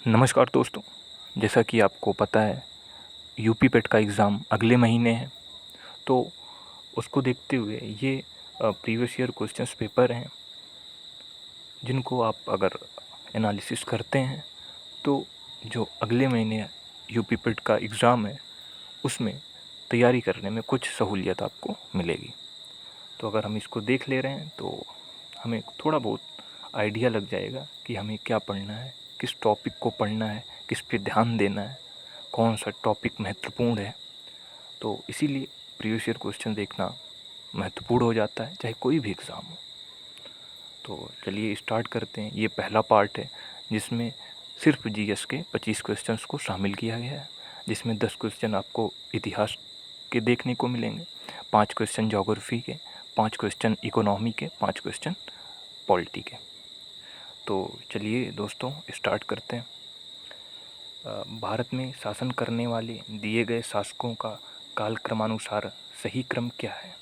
नमस्कार दोस्तों, जैसा कि आपको पता है यूपी पेट का एग्ज़ाम अगले महीने है। तो उसको देखते हुए ये प्रीवियस ईयर क्वेश्चंस पेपर हैं जिनको आप अगर एनालिसिस करते हैं तो जो अगले महीने यूपी पेट का एग्ज़ाम है उसमें तैयारी करने में कुछ सहूलियत आपको मिलेगी। तो अगर हम इसको देख ले रहे हैं तो हमें थोड़ा बहुत आइडिया लग जाएगा कि हमें क्या पढ़ना है, किस टॉपिक को पढ़ना है, किस पे ध्यान देना है, कौन सा टॉपिक महत्वपूर्ण है। तो इसीलिए प्रीवियस ईयर क्वेश्चन देखना महत्वपूर्ण हो जाता है, चाहे कोई भी एग्ज़ाम हो। तो चलिए स्टार्ट करते हैं। ये पहला पार्ट है जिसमें सिर्फ जीएस के 25 क्वेश्चंस को शामिल किया गया है, जिसमें 10 क्वेश्चन आपको इतिहास के देखने को मिलेंगे, 5 क्वेश्चन ज्योग्राफी के, 5 क्वेश्चन इकोनॉमी के, 5 क्वेश्चन पॉलिटी के। तो चलिए दोस्तों स्टार्ट करते हैं। भारत में शासन करने वाले दिए गए शासकों का काल क्रमानुसार सही क्रम क्या है?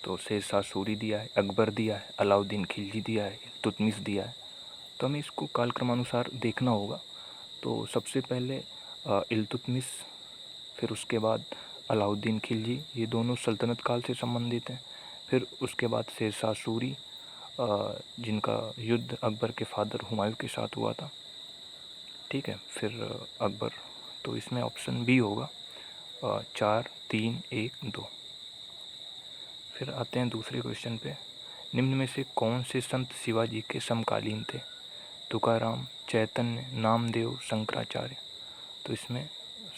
तो शेरशाह सूरी दिया है, अकबर दिया है, अलाउद्दीन खिलजी दिया है, इल्तुतमिश दिया है। तो हमें इसको काल क्रमानुसार देखना होगा। तो सबसे पहले इल्तुतमिश, फिर उसके बाद अलाउद्दीन खिलजी, ये दोनों सल्तनत काल से संबंधित हैं। फिर उसके बाद शेरशाह सूरी, जिनका युद्ध अकबर के फादर हुमायूं के साथ हुआ था। ठीक है, फिर अकबर। तो इसमें ऑप्शन बी होगा, 4, 3, 1, 2। फिर आते हैं दूसरे क्वेश्चन पे। निम्न में से कौन से संत शिवाजी के समकालीन थे? तुकाराम, चैतन्य, नामदेव, शंकराचार्य। तो इसमें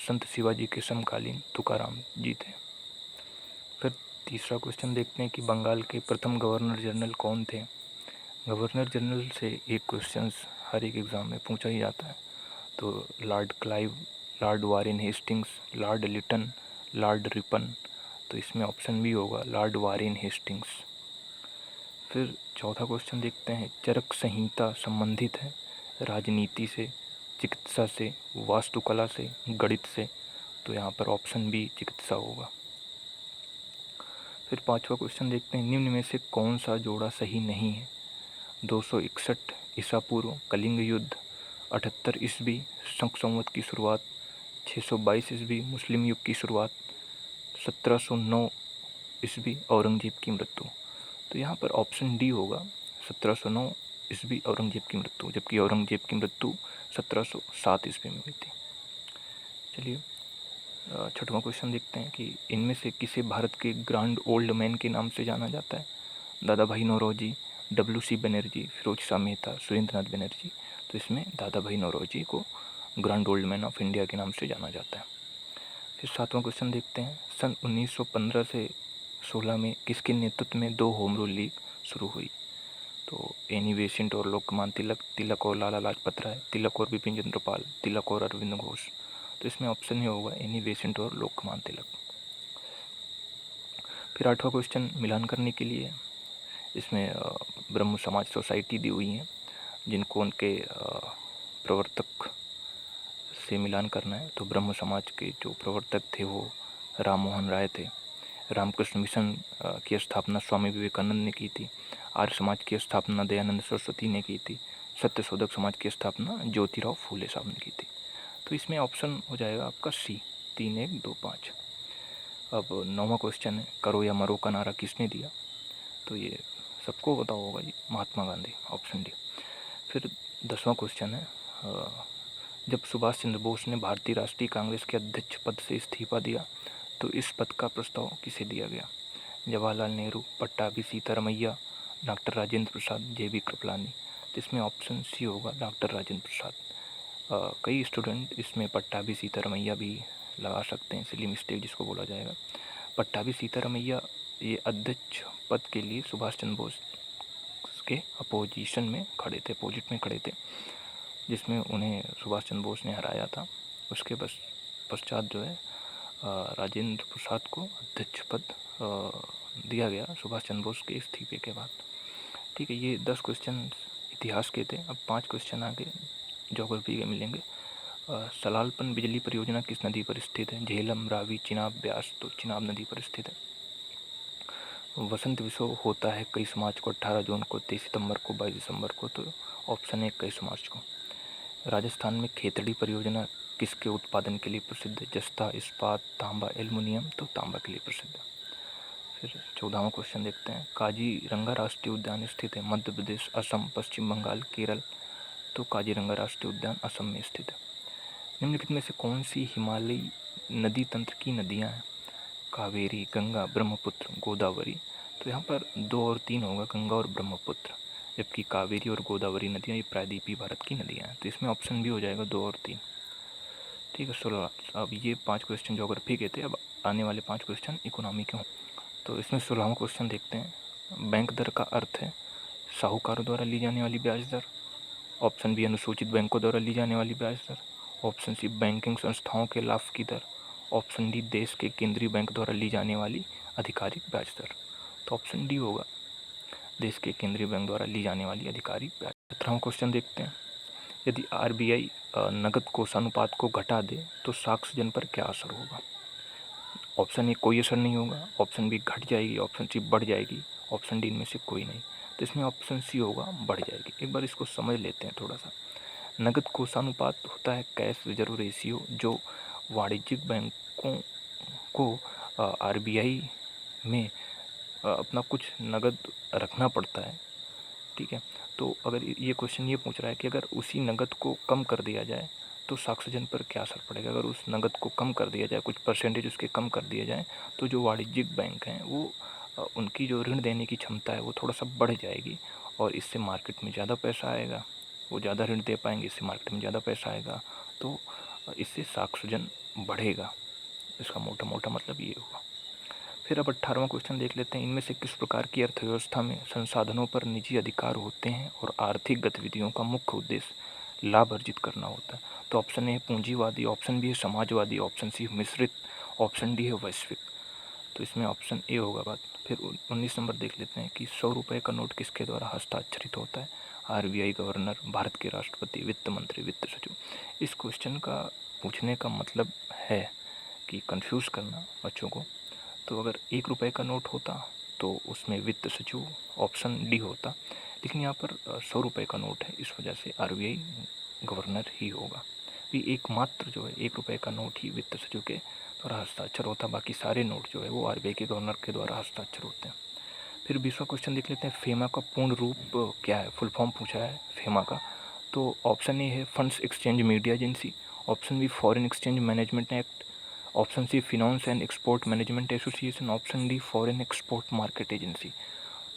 संत शिवाजी के समकालीन तुकाराम जी थे। फिर तीसरा क्वेश्चन देखते हैं कि बंगाल के प्रथम गवर्नर जनरल कौन थे? गवर्नर जनरल से एक क्वेश्चन हर एक एग्ज़ाम में पूछा ही जाता है। तो Lord Clive, Lord Warren Hastings, Lord Lytton, Lord Ripon. तो इसमें ऑप्शन बी होगा, लॉर्ड वारेन हेस्टिंग्स। फिर चौथा क्वेश्चन देखते हैं, चरक संहिता संबंधित है राजनीति से, चिकित्सा से, वास्तुकला से, गणित से। तो यहाँ पर ऑप्शन बी चिकित्सा होगा। फिर पांचवा क्वेश्चन देखते हैं, निम्न में से कौन सा जोड़ा सही नहीं है? 261 ईसा पूर्व कलिंग युद्ध, 78 ईस्वी शक संवत की शुरुआत, 622 ईस्वी मुस्लिम युग की शुरुआत, 1709 ईस्वी औरंगजेब की मृत्यु। तो यहाँ पर ऑप्शन डी होगा, 1709 ईस्वी औरंगजेब की मृत्यु, जबकि औरंगजेब की मृत्यु 1707 ईस्वी में हुई थी। चलिए छठवां क्वेश्चन देखते हैं कि इनमें से किसे भारत के ग्रांड ओल्ड मैन के नाम से जाना जाता है? दादा भाई नौरोजी, WC बनर्जी, फिरोज शाह मेहता, सुरेंद्रनाथ बनर्जी। तो इसमें दादा भाई नौरोजी को grand old man of India के नाम से जाना जाता है। फिर सातवां क्वेश्चन देखते हैं, सन 1915 से 16 में किसके नेतृत्व में 2 होम रूल लीग शुरू हुई? तो एनी बेसेंट और लोकमान तिलक, तिलक और लाला लाजपत राय, तिलक और बिपिन चंद्र पाल, तिलक और अरविंद घोष। तो इसमें ऑप्शन ही होगा एनी बेसेंट और लोकमान तिलक। फिर आठवां क्वेश्चन मिलान करने के लिए, इसमें ब्रह्म समाज सोसाइटी दी हुई है जिनको उनके प्रवर्तक से मिलान करना है। तो ब्रह्म समाज के जो प्रवर्तक थे वो राम मोहन राय थे। रामकृष्ण मिशन की स्थापना स्वामी विवेकानंद ने की थी। आर्य समाज की स्थापना दयानंद सरस्वती ने की थी। सत्यशोधक समाज की स्थापना ज्योतिराव फूले साहब ने की थी। तो इसमें ऑप्शन हो जाएगा आपका सी, 3, 1, 2, 5। अब 9वां क्वेश्चन है, करो या मरो का नारा किसने दिया? तो ये सबको पता होगा जी, महात्मा गांधी, ऑप्शन डी। फिर 10वां क्वेश्चन है, जब सुभाष चंद्र बोस ने भारतीय राष्ट्रीय कांग्रेस के अध्यक्ष पद से इस्तीफा दिया तो इस पद का प्रस्ताव किसे दिया गया? Jawaharlal Nehru, Pattabhi Sitaramayya, doctor Rajendra Prasad, JB Kripalani. तो इसमें ऑप्शन सी होगा, डॉक्टर राजेंद्र प्रसाद। कई स्टूडेंट इसमें पट्टाभी सीतारमैया भी लगा सकते हैं, सिली मिस्टेक जिसको बोला जाएगा। पट्टाभी सीतारमैया ये अध्यक्ष पद के लिए सुभाष चंद्र बोस के अपोजिशन में खड़े थे, अपोजिट में खड़े थे, जिसमें उन्हें सुभाष चंद्र बोस ने हराया था। उसके पश्चात जो है राजेंद्र प्रसाद को अध्यक्ष पद दिया गया सुभाष चंद्र बोस के इस्तीफे के बाद। ठीक है, ये 10 क्वेश्चन इतिहास के थे। अब 5 क्वेश्चन आगे ज्योग्राफी के मिलेंगे। सलालपन बिजली परियोजना किस नदी पर स्थित है? झेलम, रावी, चिनाब, ब्यास। तो चिनाब नदी पर स्थित है। वसंत विश्व होता है 21 मार्च को, 18 जून को, 23 सितंबर को, 22 दिसंबर को। तो ऑप्शन है 21 मार्च को। राजस्थान में खेतड़ी परियोजना किसके उत्पादन के लिए प्रसिद्ध है? जस्ता, इस्पात, तांबा, एल्युमिनियम। तो तांबा के लिए प्रसिद्ध है। फिर 14वां क्वेश्चन देखते हैं। काजीरंगा राष्ट्रीय उद्यान स्थित है मध्य प्रदेश, असम, पश्चिम बंगाल, केरल। तो काजीरंगा राष्ट्रीय उद्यान असम में स्थित है। निम्नलिखित में से कौन सी हिमालयी नदी तंत्र की नदियाँ हैं? कावेरी, गंगा, ब्रह्मपुत्र, गोदावरी। तो यहाँ पर 2 और 3 होगा, गंगा और ब्रह्मपुत्र, जबकि कावेरी और गोदावरी नदियाँ ये प्रायद्वीपीय भारत की नदियाँ हैं। तो इसमें ऑप्शन भी हो जाएगा 2 और 3। ठीक है। 16। अब ये 5 क्वेश्चन ज्योग्राफी के थे। अब आने वाले 5 क्वेश्चन इकोनॉमी के हों। तो इसमें 16वां क्वेश्चन देखते हैं। बैंक दर का अर्थ है साहूकारों द्वारा ली जाने वाली ब्याज दर। ऑप्शन बी अनुसूचित बैंकों द्वारा ली जाने वाली ब्याज दर। ऑप्शन सी बैंकिंग संस्थाओं के लाभ की दर। ऑप्शन डी देश के केंद्रीय बैंक द्वारा ली जाने वाली आधिकारिक ब्याज दर। तो ऑप्शन डी होगा, देश के केंद्रीय बैंक द्वारा ली जाने वाली आधिकारिक ब्याज। 17वां क्वेश्चन देखते हैं। यदि आरबीआई नकद कोषानुपात को घटा दे तो साक्ष्यजन पर क्या असर होगा? ऑप्शन ए कोई असर नहीं होगा, ऑप्शन बी घट जाएगी, ऑप्शन सी बढ़ जाएगी, ऑप्शन डी इनमें से कोई नहीं। तो इसमें ऑप्शन सी होगा, बढ़ जाएगी। एक बार इसको समझ लेते हैं थोड़ा सा। नकद कोषानुपात होता है कैश रिजर्व रेशियो, जो वाणिज्यिक बैंकों को आरबीआई में अपना कुछ नगद रखना पड़ता है। ठीक है। तो अगर ये क्वेश्चन ये पूछ रहा है कि अगर उसी नगद को कम कर दिया जाए तो साक्ष्यजन पर क्या असर पड़ेगा? अगर उस नगद को कम कर दिया जाए, कुछ परसेंटेज उसके कम कर दिया जाए, तो जो वाणिज्यिक बैंक हैं वो उनकी जो ऋण देने की क्षमता है वो थोड़ा सा बढ़ जाएगी, और इससे मार्केट में ज़्यादा पैसा आएगा, वो ज़्यादा ऋण दे पाएंगे, इससे मार्केट में ज़्यादा पैसा आएगा, तो इससे साक्ष्यजन बढ़ेगा। इसका मोटा मोटा मतलब ये होगा। फिर अब 18वां क्वेश्चन देख लेते हैं। इनमें से किस प्रकार की अर्थव्यवस्था में संसाधनों पर निजी अधिकार होते हैं और आर्थिक गतिविधियों का मुख्य उद्देश्य लाभ अर्जित करना होता है? तो ऑप्शन ए है पूंजीवादी, ऑप्शन बी है समाजवादी, ऑप्शन सी मिश्रित, ऑप्शन डी है वैश्विक। तो इसमें ऑप्शन ए होगा बात। फिर 19 नंबर देख लेते हैं कि 100 रुपये का नोट किसके द्वारा हस्ताक्षरित होता है? आरबीआई गवर्नर, भारत के राष्ट्रपति, वित्त मंत्री, वित्त सचिव। इस क्वेश्चन का पूछने का मतलब है कि कंफ्यूज करना बच्चों को। तो अगर 1 रुपये का नोट होता तो उसमें वित्त सचिव ऑप्शन डी होता, लेकिन यहाँ पर 100 रुपये का नोट है, इस वजह से आरबीआई गवर्नर ही होगा। भी एकमात्र जो है 1 रुपये का नोट ही वित्त सचिव के द्वारा हस्ताक्षर होता, बाकी सारे नोट जो है वो आरबीआई के गवर्नर के द्वारा हस्ताक्षर होते हैं। फिर 20वां क्वेश्चन देख लेते हैं। फेमा का पूर्ण रूप क्या है? फुल फॉर्म पूछा है फेमा का। तो ऑप्शन ए है funds exchange media agency, option B foreign exchange management act, option C finance and export management association, option D foreign export market agency.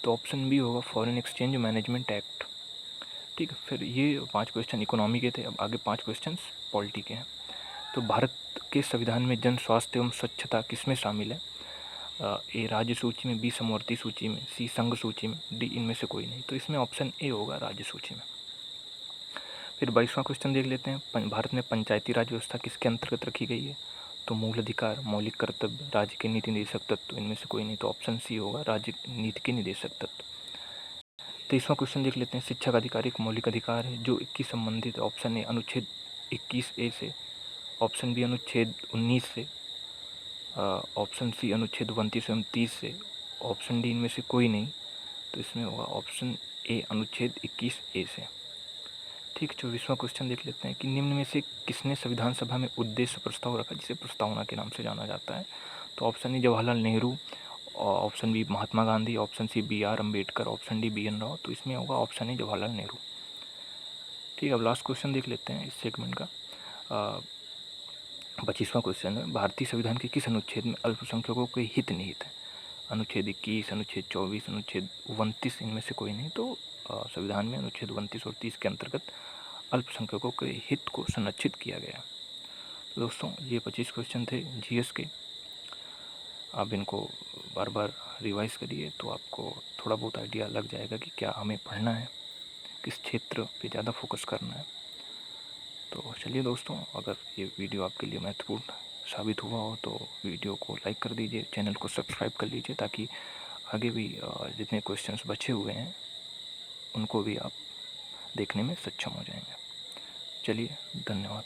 तो ऑप्शन बी होगा फॉरेन एक्सचेंज मैनेजमेंट एक्ट। ठीक है। फिर ये 5 question economy के थे। अब आगे 5 क्वेश्चन पॉलिटी के हैं। तो भारत के संविधान में जन स्वास्थ्य एवं स्वच्छता किसमें शामिल है? ए राज्य सूची में, बी समवर्ती सूची में, सी संघ सूची में, डी इनमें से कोई नहीं। तो इसमें ऑप्शन ए होगा, राज्य सूची में। फिर 22वां क्वेश्चन देख लेते हैं। भारत में पंचायती राज व्यवस्था किसके अंतर्गत रखी गई है? तो मूल अधिकार, मौलिक कर्तव्य, राज्य के नीति निदेशक तत्व, इनमें से कोई नहीं। तो ऑप्शन सी होगा, राज्य नीति के निदेशक तत्व। 23वां क्वेश्चन देख लेते हैं। शिक्षा का अधिकार एक मौलिक अधिकार है जो इसकी संबंधित है। ऑप्शन ए अनुच्छेद 21A से, ऑप्शन बी अनुच्छेद 19 से, ऑप्शन सी अनुच्छेद 29 एवं 30 से, ऑप्शन डी इनमें से कोई नहीं। तो इसमें होगा ऑप्शन ए अनुच्छेद 21A से। ठीक। 24वां क्वेश्चन देख लेते हैं कि निम्न में से किसने संविधान सभा में उद्देश्य प्रस्ताव रखा, जिसे प्रस्तावना के नाम से जाना जाता है? तो option A Jawaharlal Nehru, option B Mahatma Gandhi, option C BR Ambedkar, option D BN Rao. तो इसमें होगा ऑप्शन ए जवाहरलाल नेहरू। ठीक है। अब लास्ट क्वेश्चन देख लेते हैं इस सेगमेंट का। 25वां क्वेश्चन है। भारतीय संविधान के किस अनुच्छेद में अल्पसंख्यकों के हित निहित है? अनुच्छेद 21, अनुच्छेद 24, अनुच्छेद 29, इनमें से कोई नहीं। तो संविधान में अनुच्छेद 29 और 30 के अंतर्गत अल्पसंख्यकों के हित को संरक्षित किया गया। तो दोस्तों ये 25 क्वेश्चन थे जीएस के। आप इनको बार बार रिवाइज करिए तो आपको थोड़ा बहुत आइडिया लग जाएगा कि क्या हमें पढ़ना है, किस क्षेत्र पे ज़्यादा फोकस करना है। तो चलिए दोस्तों, अगर ये वीडियो आपके लिए महत्वपूर्ण साबित हुआ हो तो वीडियो को लाइक कर दीजिए, चैनल को सब्सक्राइब कर लीजिए, ताकि आगे भी जितने क्वेश्चंस बचे हुए हैं उनको भी आप देखने में सक्षम हो जाएंगे। चलिए, धन्यवाद।